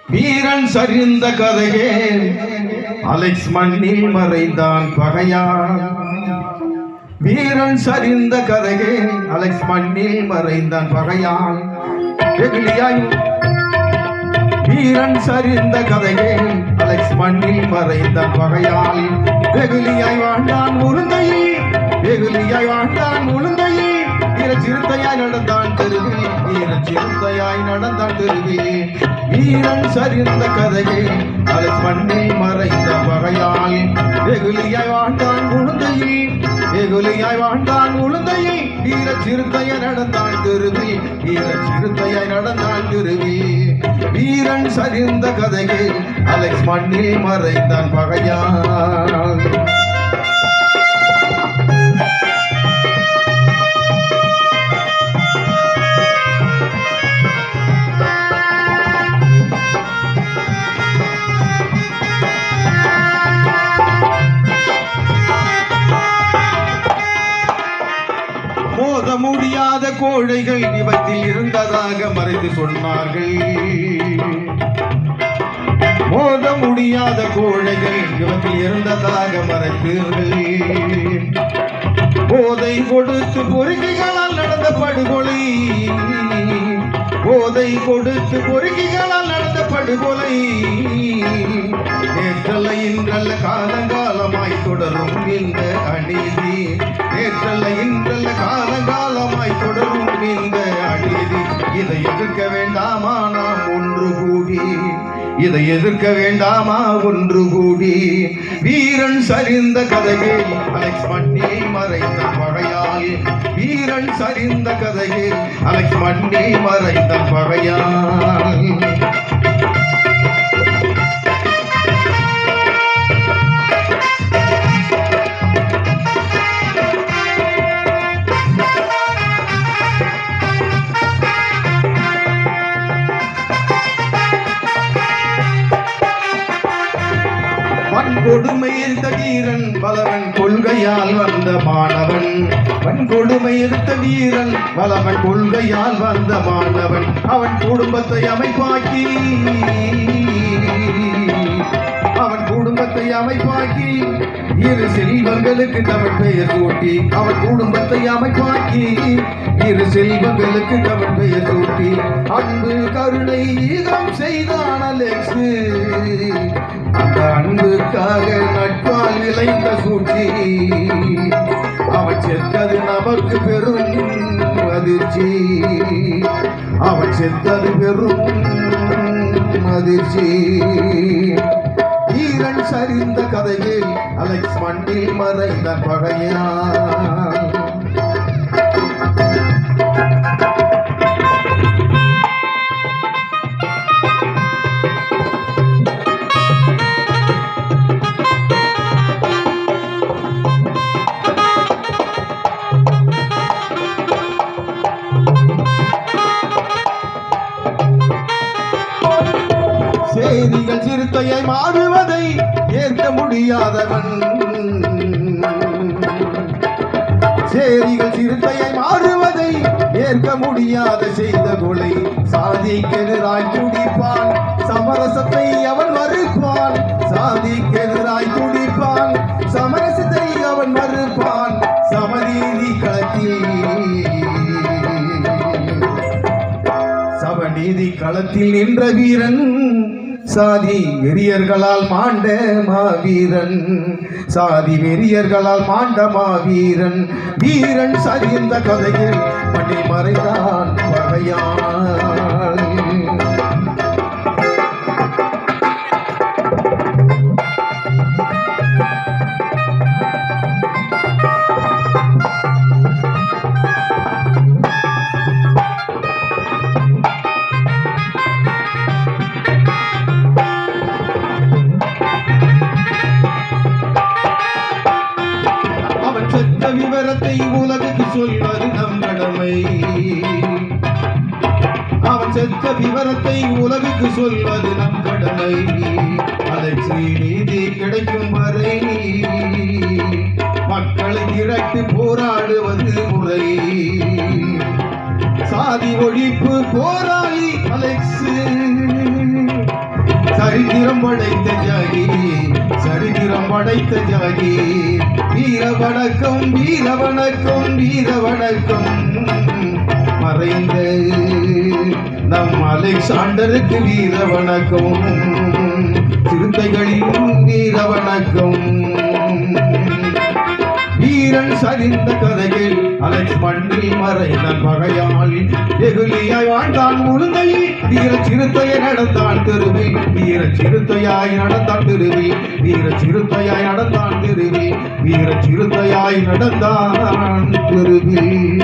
வீரன் சரிந்த கதையே அலெக்ஸ் மண்ணில் மறைந்தான் பகையால். வீரன் சரிந்த கதையே அலெக்ஸ் மண்ணில் மறைந்தான் பகையால். வீரன் சரிந்த கதையே அலெக்ஸ் மண்ணில் மறைந்தான் பகையால். வெகுலியாய் வாழ்ந்தான் உளுந்தையில், வெகுலியாய் வாழ்ந்தான் உளுந்தையில். சிறுத்தையாய் நடந்தான் தெருவில், சிறுத்தையாய் நடந்தான் தெருவில். வீரன் சரிந்த கதையே அலெக்ஸ் மண்ணில் மறைந்த பகையால். வெகுலியாய் வாழ்ந்தான் உளுந்தையில், வெகுலியாய் வாழ்ந்தான் உளுந்தையில். வீர சிறுத்தையாய் நடந்தான் தெருவில், வீர சிறுத்தையாய் நடந்தான் தெருவில். வீரன் சரிந்த கதையே அலெக்ஸ் மண்ணில் மறைந்தான் பகையால். மோத முடியாத கோழைகள் இவற்றில் இருந்ததாக மறைத்து சொன்னார்கள். மோத முடியாத கோழைகள் இவற்றில் இருந்ததாக மறைத்தீர்கள். போதை கொடுத்து பொறுக்கிகளால் நடந்த படுகொலை, போதை கொடுத்து பொறுக்கிகளால் நடந்த படுகொலை. நேற்றல்ல இன்றல்ல காலங்காலமாய் தொடரும் இந்த அநீதி, நேற்றல்ல இன்றல்ல காலங்காலமாய் தொடரும் இந்த அநீதி. இதை எதிர்க்க வேண்டாமா நாம் ஒன்று கூடி, இதை எதிர்க்க வேண்டாமா ஒன்று கூடி. வீரன் சரிந்த கதையே அலெக்ஸ் மண்ணில் மறைந்த பகையால். வீரன் சரிந்த கதையே அலெக்ஸ் மண்ணில் மறைந்த பகையால். வன்கொடுமை எடுத்த வீரன் பலவன் கொள்கையால் வந்த மாணவன். வன்கொடுமை எடுத்த வீரன் பலவன் கொள்கையால் வந்த மாணவன். அவன் குடும்பத்தை அமைப்பாக்கி, அவன் குடும்பத்தை அமைப்பாக்கி இரு செல்வங்களுக்கு தமிழ் பெயர் சூட்டி. அவன் குடும்பத்தை அமைப்பாக்கி இரு செல்வங்களுக்கு தமிழ் பெயர் சூட்டி. அன்பு கருணை ஈகம் செய்தான் அலெக்ஸ். அந்த அன்புக்காக நட்பால் விளைந்த சூழ்ச்சி. அவன் செத்தது நமக்கு பெரும் அதிர்ச்சி, அவன் செத்தது பெரும் அதிர்ச்சி. வீரன் சரிந்த கதையில் அலெக்ஸ் மண்ணில் மறைந்த பகையால். சேரிகள் சிறுத்தையை மாறுவதை ஏற்க முடியாதவன், சேரிகள் சிறுத்தையை மாறுவதை ஏற்க முடியாத செய்த கொலை. சாதிக்கெதிராய் துடிப்பான், சமரசத்தை அவன் மறுப்பான். சாதிக்கெதிராய் துடிப்பான், சமரசத்தை அவன் மறுப்பான். சமநீதி களத்தில், சமநீதி களத்தில் நின்ற வீரன். சாதி வெறியர்களால் மாண்ட மாவீரன், சாதி வெறியர்களால் மாண்ட மாவீரன். வீரன் சரிந்த கதையில் மண்ணில் மறைந்தான் பகையால். விவரத்தை உலகுக்கு சொல்வது நம் கடமை. அவன் செத்த விவரத்தை உலகுக்கு சொல்வது நம் கடமை. அலெக்ஸ் நீதி கிடைக்கும் வரை மக்களை திரட்டு போராடுவது முறை. சாதி ஒழிப்பு போராளி அலெக்ஸ், சரித்திரம் படைத்த ஜாகி, சரித்திரம் படைத்த ஜாகி. வீர வணக்கம், வீர வணக்கம், வீர வணக்கம். மறைந்த நம் அலெக்சாண்டருக்கு வீர வணக்கம். சிறுத்தைகளின் வீர வணக்கம். வீரன் சரிந்த கதைகள் அலெக்ஸ் மண்ணில் மறைந்தான் பகையால். வெகுளியாய் வாழ்ந்தான் உளுந்தையில், வீர சிறுத்தையை நடந்தான் தெருவில். வீர சிறுத்தையாய் நடந்தான் தெருவில். வீர சிறுத்தையாய் நடந்தான் தெருவில். வீர சிறுத்தையாய் நடந்தான் தெருவில்.